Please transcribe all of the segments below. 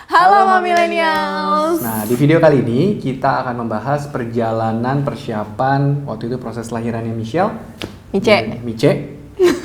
Halo Millennials. Nah, di video kali ini kita akan membahas perjalanan persiapan waktu itu proses lahirannya Miche.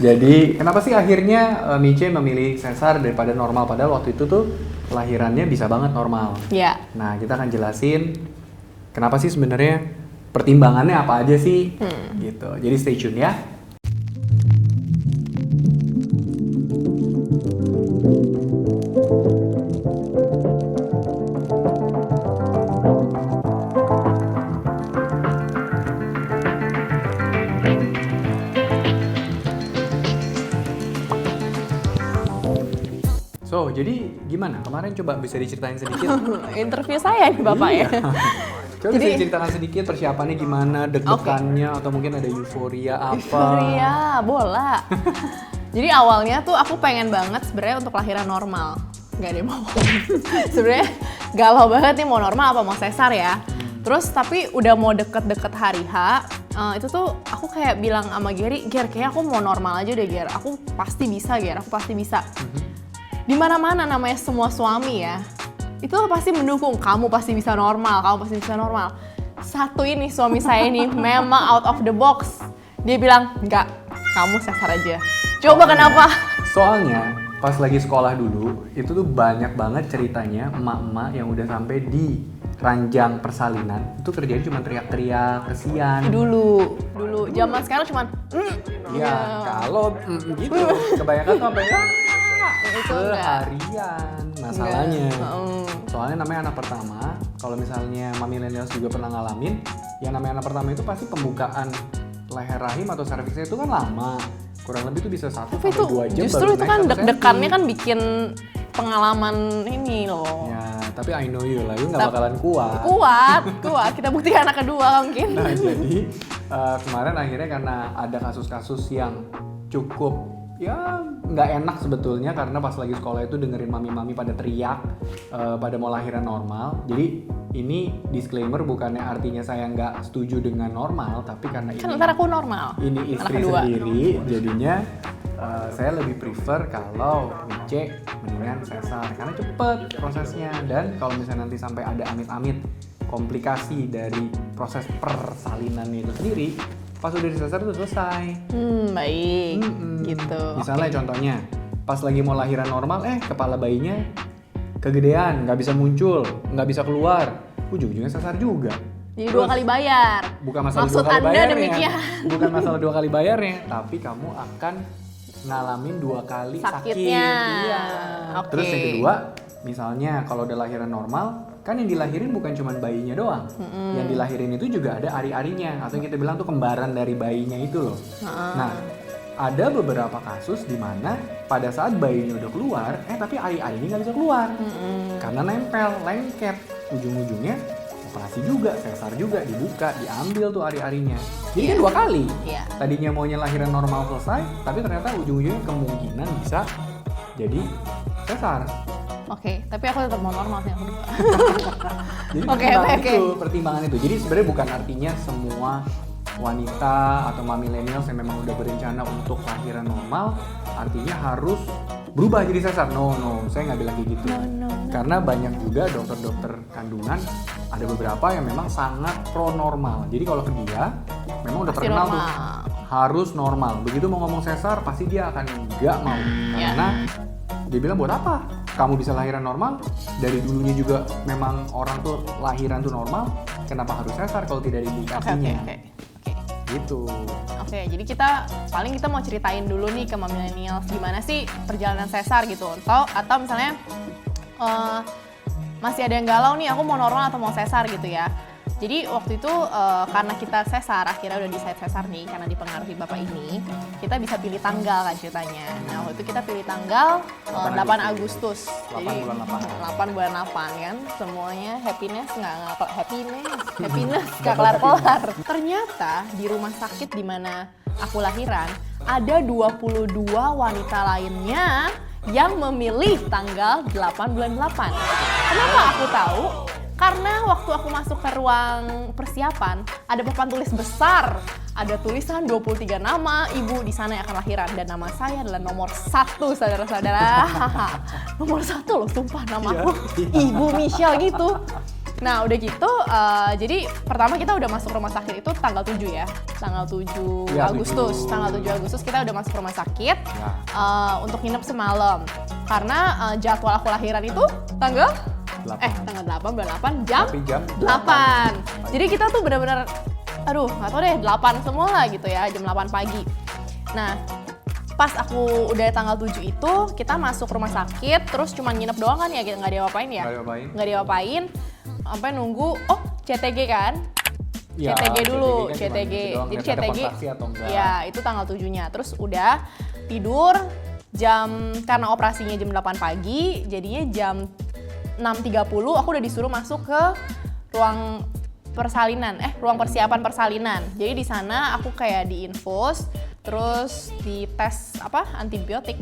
Jadi, kenapa sih akhirnya Miche memilih sesar daripada normal? Padahal waktu itu tuh lahirannya bisa banget normal. Ya. Nah, kita akan jelasin kenapa sih sebenarnya pertimbangannya apa aja sih, gitu. Jadi stay tune ya. So, jadi gimana? Kemarin coba bisa diceritain sedikit. Interview saya nih Bapak ya. Coba bisa diceritakan sedikit persiapannya gimana, deg-degannya, atau mungkin ada euforia apa? Euforia, bola. Jadi awalnya tuh aku pengen banget sebenarnya untuk lahiran normal. Gak ada yang mau. Sebenarnya galau banget nih mau normal apa mau sesar ya. Terus tapi udah mau deket-deket hari H, itu tuh aku kayak bilang sama Gary, kayaknya aku mau normal aja deh Ger. Aku pasti bisa Ger, aku pasti bisa. Di mana-mana namanya semua suami ya, itu pasti mendukung, kamu pasti bisa normal, kamu pasti bisa normal. Satu ini suami saya ini memang out of the box. Dia bilang, enggak, kamu sesar aja. Coba kenapa? Soalnya pas lagi sekolah dulu, itu tuh banyak banget ceritanya emak-emak yang udah sampai di ranjang persalinan itu kerjanya cuma teriak-teriak, kesian. Dulu, zaman sekarang cuman Iya, kalau gitu, kebanyakan tuh sampai seharian masalahnya. Soalnya namanya anak pertama, kalau misalnya Mami Millennials juga pernah ngalamin, yang namanya anak pertama itu pasti pembukaan leher rahim atau serviksnya itu kan lama. Kurang lebih itu bisa 1 sampai 2 jam. Justru itu kan deg-degannya kan bikin pengalaman ini loh. Ya, tapi I know you lah, lu gak bakalan kuat. Kuat. Kita buktikan anak kedua mungkin. Nah, jadi kemarin akhirnya karena ada kasus-kasus yang cukup ya nggak enak sebetulnya, karena pas lagi sekolah itu dengerin mami-mami pada teriak pada mau lahiran normal. Jadi ini disclaimer, bukannya artinya saya nggak setuju dengan normal, tapi karena kan ntar aku normal, ini istri sendiri, jadinya saya lebih prefer kalau Miche mendingan sesar karena cepet prosesnya. Dan kalau misalnya nanti sampai ada amit-amit komplikasi dari proses persalinannya itu sendiri, pas udah disesar itu selesai. Baik. Gitu. Misalnya contohnya, pas lagi mau lahiran normal, kepala bayinya kegedean, nggak bisa muncul, nggak bisa keluar, ujung-ujungnya sesar juga. Jadi 2 kali bayar. Bukan masalah maksud 2 kali Anda bayarnya. demikian. Bukan masalah 2 kali bayarnya, tapi kamu akan ngalamin 2 kali sakitnya. sakit. Iya. Okay. Terus yang kedua, misalnya kalau udah lahiran normal, kan yang dilahirin bukan cuma bayinya doang. Yang dilahirin itu juga ada ari-arinya, atau yang kita bilang tuh kembaran dari bayinya itu loh. Nah, ada beberapa kasus di mana pada saat bayinya udah keluar, tapi ari-arinya nggak bisa keluar. Karena nempel, lengket. Ujung-ujungnya operasi juga, sesar juga, dibuka, diambil tuh ari-arinya. Jadi kan 2 kali. Tadinya maunya lahiran normal selesai, tapi ternyata ujung-ujungnya kemungkinan bisa jadi sesar. Oke, tapi aku tetap mau normal sih aku. Jadi pertimbangan itu. Jadi sebenarnya bukan artinya semua wanita atau mami millennials yang memang udah berencana untuk lahiran normal artinya harus berubah jadi sesar. No, saya nggak bilang kayak gitu. No. Karena banyak juga dokter-dokter kandungan, ada beberapa yang memang sangat pro normal. Jadi kalau ke dia memang udah pasti terkenal normal. tuh harus normal. Begitu mau ngomong sesar pasti dia akan nggak mau. Karena dia bilang buat apa? Kamu bisa lahiran normal, dari dulunya juga memang orang tuh lahiran tuh normal, kenapa harus sesar kalau tidak ada indikasinya? Oke. Gitu. Oke, jadi kita mau ceritain dulu nih ke Mami Millennials gimana sih perjalanan sesar gitu, atau misalnya masih ada yang galau nih, aku mau normal atau mau sesar gitu ya. Jadi waktu itu karena kita sesar, akhirnya udah decide sesar nih karena dipengaruhi bapak ini, kita bisa pilih tanggal kan ceritanya. Nah waktu itu kita pilih tanggal 8 Agustus. 8 Jadi, bulan 8. 8 bulan 8 kan, semuanya happiness nggak kelar-kelar. Ternyata di rumah sakit di mana aku lahiran, ada 22 wanita lainnya yang memilih tanggal 8 bulan 8. Kenapa aku tahu? Karena waktu aku masuk ke ruang persiapan, ada papan tulis besar ada tulisan 23 nama ibu di sana yang akan lahiran dan nama saya adalah nomor 1 saudara-saudara. Nomor 1 loh, sumpah nama aku Ibu Michelle gitu. Nah udah gitu, jadi pertama kita udah masuk rumah sakit itu tanggal 7 ya. Tanggal 7 Ya, Agustus, 7. tanggal 7 Agustus kita udah masuk rumah sakit untuk nginep semalam. Karena jadwal aku lahiran itu tanggal 8 bulan 8 jam Tapi jam 8. Jadi kita tuh benar-benar aduh nggak tau deh 8 semua lah gitu ya, jam 8 pagi. Nah pas aku udah tanggal 7 itu kita masuk rumah sakit terus cuma nginep doang kan ya, nggak diapa-apain ya? Nggak diapa-apain sampai nunggu CTG kan? Ya, CTG dulu, CTG. CTG. Jadi Ada CTG kontraksi atau enggak. ya itu tanggal 7-nya. Terus udah tidur karena operasinya jam 8 pagi, jadinya jam 6.30 aku udah disuruh masuk ke ruang persiapan persalinan. Jadi di sana aku kayak diinfus, terus dites antibiotik,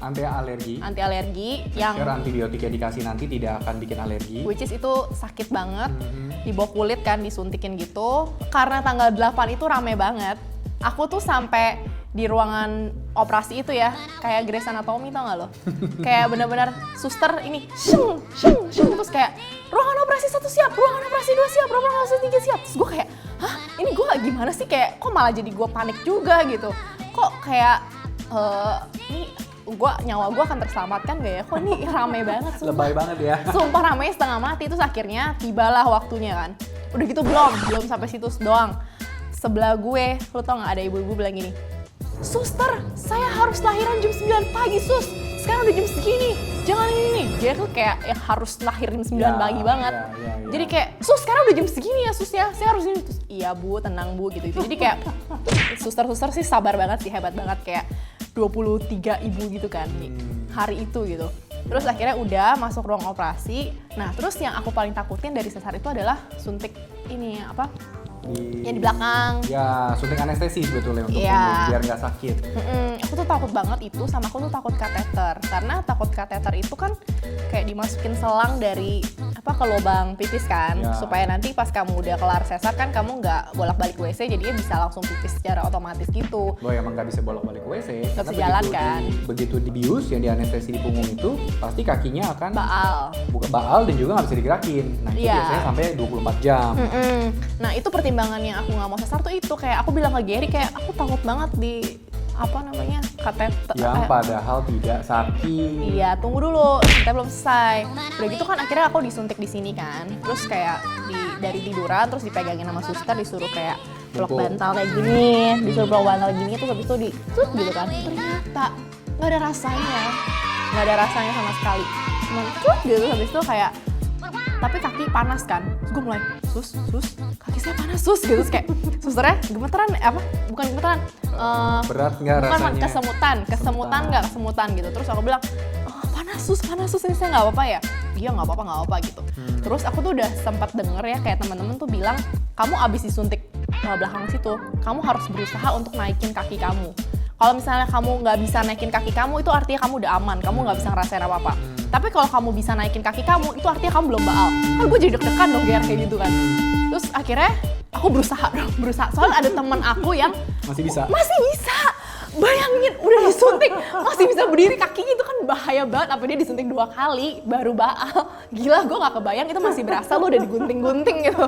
anti alergi yang antibiotik yang dikasih nanti tidak akan bikin alergi. which is itu sakit banget, di bawah kulit kan disuntikin gitu. Karena tanggal 8 itu rame banget. Aku tuh sampai di ruangan operasi itu ya, kayak Grey's Anatomy tau gak lo? Kayak bener-bener suster ini, shung, terus kayak ruangan operasi 1 siap, ruangan operasi 2 siap, ruangan operasi 3 siap. Terus gue kayak, hah ini gue gimana sih, kayak kok malah jadi gue panik juga gitu. Kok kayak, ini nyawa gue akan terselamatkan gak ya? Kok ini rame banget sumpah. Lebay banget ya. Sumpah ramenya setengah mati. Terus akhirnya tibalah waktunya kan. Udah gitu belum sampai situ doang. Sebelah gue, lo tau gak ada ibu-ibu bilang gini, "Suster, saya harus lahiran jam 9 pagi sus, sekarang udah jam segini, jangan ini." Dia tuh kayak harus lahirin 9 pagi banget. Jadi kayak, "Sus, sekarang udah jam segini ya sus ya, saya harus ini." Terus, "Iya bu, tenang bu," gitu. Jadi kayak suster-suster sih sabar banget sih, hebat banget. Kayak 23 ibu gitu kan, hari itu gitu. Terus akhirnya udah masuk ruang operasi. Nah terus yang aku paling takutin dari sesar itu adalah suntik ini yang di belakang. Ya, suntik anestesi sebetulnya untuk Iya. biar nggak sakit. Aku tuh takut banget itu, sama aku tuh takut kateter. Karena takut kateter itu kan kayak dimasukin selang dari ke lubang pipis kan, Ya. supaya nanti pas kamu udah kelar sesar kan kamu nggak bolak-balik WC, jadinya bisa langsung pipis secara otomatis gitu. Boy emang nggak bisa bolak-balik WC. Nggak karena bisa jalan kan. Begitu dibius yang di anestesi di punggung itu, pasti kakinya akan Baal. baal dan juga nggak bisa digerakin. Nah itu Iya. biasanya sampai 24 jam. Nah itu pertimbangan yang aku nggak mau sesar tuh itu, kayak aku bilang ke Gary kayak aku takut banget di kateter. Yang padahal tidak sakit. Iya, tunggu dulu, kita belum selesai. Udah gitu kan akhirnya aku disuntik di sini kan. Terus kayak dari tiduran terus dipegangin sama suster, disuruh kayak peluk Bungkuk. bantal kayak gini, disuruh peluk bantal gini, terus habis itu gitu kan. Ternyata nggak ada rasanya sama sekali. Cuman gitu, habis itu kayak tapi kaki panas kan. Terus gue mulai, sus, kaki saya panas sus gitu. Terus kayak susternya gemeteran, bukan gemeteran. Berat nggak rasanya? Bukan kesemutan gitu. Terus aku bilang, panas sus, ini saya nggak apa-apa ya? Iya nggak apa-apa gitu. Terus aku tuh udah sempat denger ya kayak teman-teman tuh bilang, kamu abis disuntik belakang situ, kamu harus berusaha untuk naikin kaki kamu. Kalau misalnya kamu nggak bisa naikin kaki kamu, itu artinya kamu udah aman, kamu nggak bisa ngerasain apa-apa. Tapi kalau kamu bisa naikin kaki kamu, itu artinya kamu belum baal. Kan gue jadi deg-degan dong kayak gitu kan. Terus akhirnya aku berusaha. Soalnya ada teman aku yang Masih bisa. Bayangin udah disuntik masih bisa berdiri, kakinya itu kan bahaya banget. Apa dia disuntik 2 kali baru baal? Gila, gue nggak kebayang itu masih berasa lo udah digunting-gunting gitu.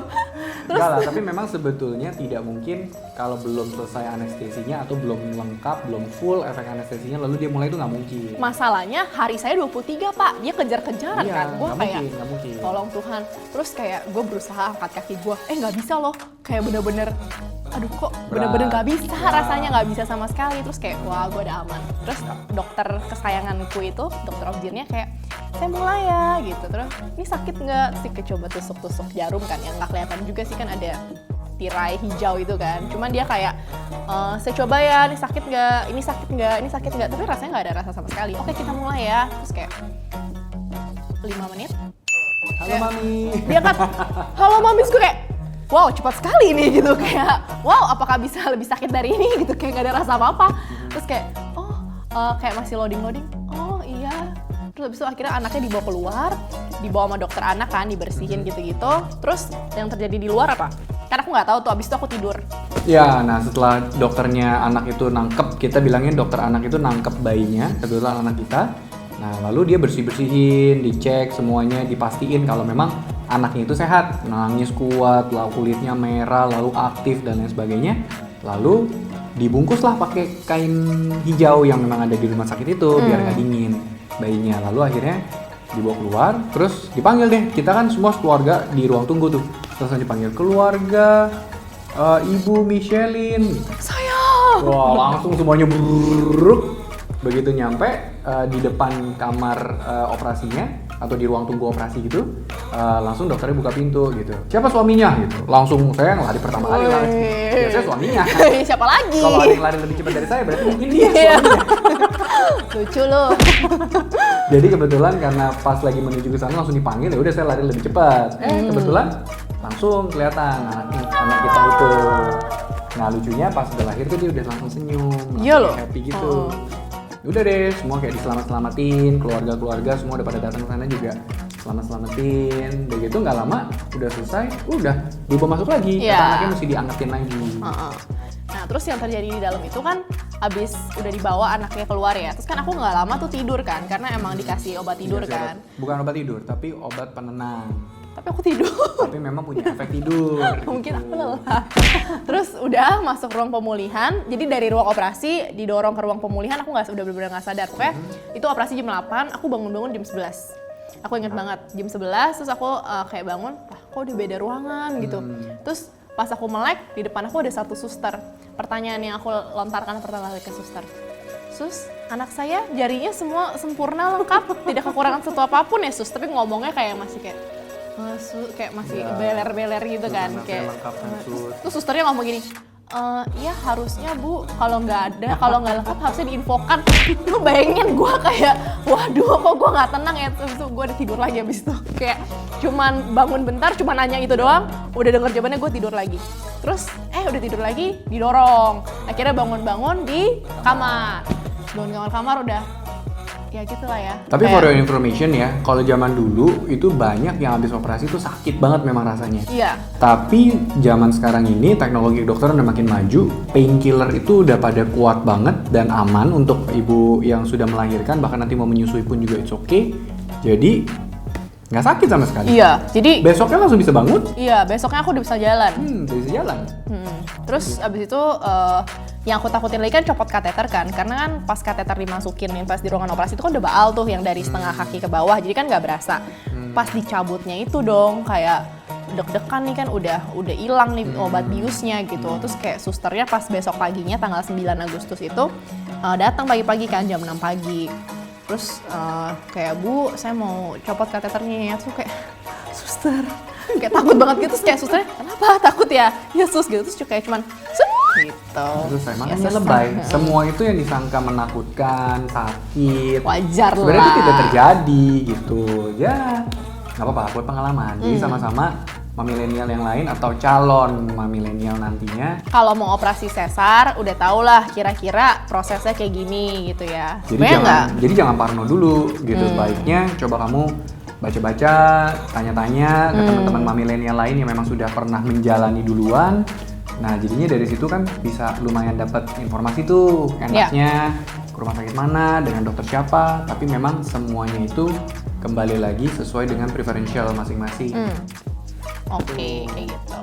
Terus Enggak lah, tapi memang sebetulnya tidak mungkin kalau belum selesai anestesinya atau belum lengkap, belum full efek anestesinya lalu dia mulai, itu nggak mungkin. masalahnya hari saya 23 pak, dia kejar-kejaran Iya, kan. Gue nggak kayak mungkin. tolong Tuhan. Terus kayak gue berusaha angkat kaki gue, nggak bisa loh. Kayak bener-bener aduh kok bener-bener nggak bisa, rasanya nggak bisa sama sekali. Terus kayak wah gue udah aman. Terus dokter kesayanganku itu, dokter objirnya kayak, saya mulai ya gitu. Terus ini sakit nggak sih, coba tusuk-tusuk jarum kan, yang nggak kelihatan juga sih kan ada tirai hijau itu kan. Cuman dia kayak, saya coba ya, ini sakit nggak, tapi rasanya nggak ada rasa sama sekali. Oke kita mulai ya. Terus kayak 5 menit. Halo Kayak, mami. dia kan, halo mami, terus gue kayak, wow cepat sekali nih gitu. Kayak, wow apakah bisa lebih sakit dari ini gitu, kayak gak ada rasa apa-apa. Terus kayak, kayak masih loading, oh iya. Terus habis itu akhirnya anaknya dibawa keluar, dibawa sama dokter anak kan, dibersihin gitu-gitu. Terus yang terjadi di luar apa? Karena aku nggak tahu tuh, abis itu aku tidur. Ya, nah setelah dokternya anak itu nangkep, kita bilangin dokter anak itu nangkep bayinya, kebetulan anak kita. Nah, lalu dia bersih-bersihin, dicek semuanya, dipastiin kalau memang anaknya itu sehat, nangis kuat, lalu kulitnya merah, lalu aktif dan lain sebagainya. Lalu dibungkuslah pakai kain hijau yang memang ada di rumah sakit itu biar nggak dingin bayinya. Lalu akhirnya dibawa keluar, terus dipanggil deh. Kita kan semua keluarga di ruang tunggu tuh. Terus dipanggil keluarga, Ibu Michelin. Saya. Wah, langsung semuanya buruk. Begitu nyampe di depan kamar operasinya atau di ruang tunggu operasi gitu, langsung dokternya buka pintu gitu. Siapa suaminya gitu? Langsung saya lari pertama kali lari. Biasanya suaminya. Siapa lagi? Kalau ada yang lari lebih cepat dari saya berarti mungkin dia suaminya. Lucu loh. Jadi kebetulan karena pas lagi menuju ke sana langsung dipanggil, ya udah saya lari lebih cepat. Kebetulan langsung kelihatan anak kita itu. Nah lucunya pas udah lahir tuh dia udah langsung senyum, Iya loh. happy gitu. Udah deh, semua kayak diselamat-selamatin, keluarga-keluarga semua udah pada datang ke sana juga selamat-selamatin. Udah gitu nggak lama, udah selesai, udah dibawa masuk lagi. Iya. Kata anaknya mesti diangetin lagi. Nah terus yang terjadi di dalam itu kan abis udah dibawa anaknya keluar ya, terus kan aku nggak lama tuh tidur kan, karena emang dikasih obat tidur Iya, kan. Bukan obat tidur, tapi obat penenang. Tapi aku tidur. Tapi memang punya efek tidur. Mungkin aku lelah. Terus udah masuk ruang pemulihan. Jadi dari ruang operasi didorong ke ruang pemulihan, aku udah benar-benar nggak sadar. Pokoknya itu operasi jam 8, aku bangun-bangun jam 11. Aku inget banget jam 11, terus aku kayak bangun, kok udah beda ruangan gitu. Terus pas aku melek, di depan aku ada satu suster. Pertanyaan yang aku lontarkan pertama kali ke suster. Sus, anak saya jarinya semua sempurna lengkap, tidak kekurangan satu apapun ya sus. Tapi ngomongnya kayak masih kayak masih beler-beler gitu kan, kayak terus susternya ngomong gini, ya harusnya Bu, kalau nggak lengkap harusnya diinfokan. Lu bayangin gue kayak, waduh kok gue nggak tenang ya. Terus gue udah tidur lagi abis itu, kayak cuman bangun bentar, cuman nanya itu doang, udah denger jawabannya gue tidur lagi. Terus udah tidur lagi, didorong, akhirnya bangun di kamar, kamar udah ya gitulah ya. Tapi for your information ya, kalau zaman dulu itu banyak yang habis operasi itu sakit banget memang rasanya. Iya. Tapi zaman sekarang ini teknologi kedokteran udah makin maju, painkiller itu udah pada kuat banget dan aman untuk ibu yang sudah melahirkan, bahkan nanti mau menyusui pun juga it's okay. Jadi nggak sakit sama sekali. Iya. Jadi besoknya langsung bisa bangun. Iya, besoknya aku udah bisa jalan. Bisa jalan. Terus abis itu yang aku takutin lagi kan copot kateter kan, karena kan pas kateter dimasukin pas di ruangan operasi itu kan udah baal tuh yang dari setengah kaki ke bawah, jadi kan nggak berasa. Pas dicabutnya itu dong kayak deg-degan nih kan, udah hilang nih obat biusnya gitu. Terus kayak susternya pas besok paginya tanggal 9 Agustus itu datang pagi-pagi kan jam 6 pagi. Terus kayak Bu, saya mau copot kateternya ya. Terus kayak suster kayak takut banget gitu, terus kayak susternya kenapa takut ya? Ya sus gitu, terus kayak cuman gitu. Terus emangnya lebay. Semua itu yang disangka menakutkan, sakit. Wajar lah. Sebenarnya itu tidak terjadi gitu. Ya, nggak apa-apa buat pengalaman. Jadi sama-sama milenial yang lain atau calon milenial nantinya. Kalau mau operasi sesar, udah tau lah kira-kira prosesnya kayak gini gitu ya. Jadi jangan parno dulu gitu. Sebaiknya coba kamu baca-baca, tanya-tanya ke teman-teman milenial lain yang memang sudah pernah menjalani duluan. Nah jadinya dari situ kan bisa lumayan dapat informasi tuh enaknya ke rumah sakit mana, dengan dokter siapa. Tapi memang semuanya itu kembali lagi sesuai dengan preferential masing-masing. Oke, kayak gitu.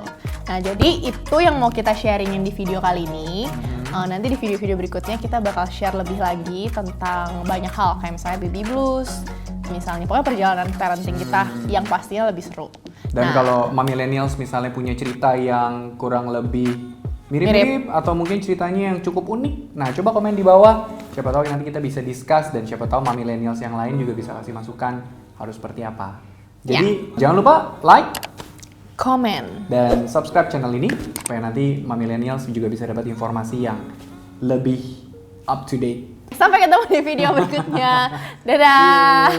Nah jadi itu yang mau kita sharingin di video kali ini. Nanti di video-video berikutnya kita bakal share lebih lagi tentang banyak hal, kayak misalnya baby blues, misalnya pokoknya perjalanan parenting kita yang pastinya lebih seru. Dan kalau millennials misalnya punya cerita yang kurang lebih mirip-mirip atau mungkin ceritanya yang cukup unik, nah coba komen di bawah. Siapa tahu nanti kita bisa discuss dan siapa tahu millennials yang lain juga bisa kasih masukan harus seperti apa. Jadi jangan lupa like, komen, dan subscribe channel ini supaya nanti millennials juga bisa dapat informasi yang lebih up to date. Sampai ketemu di video berikutnya. Dadah.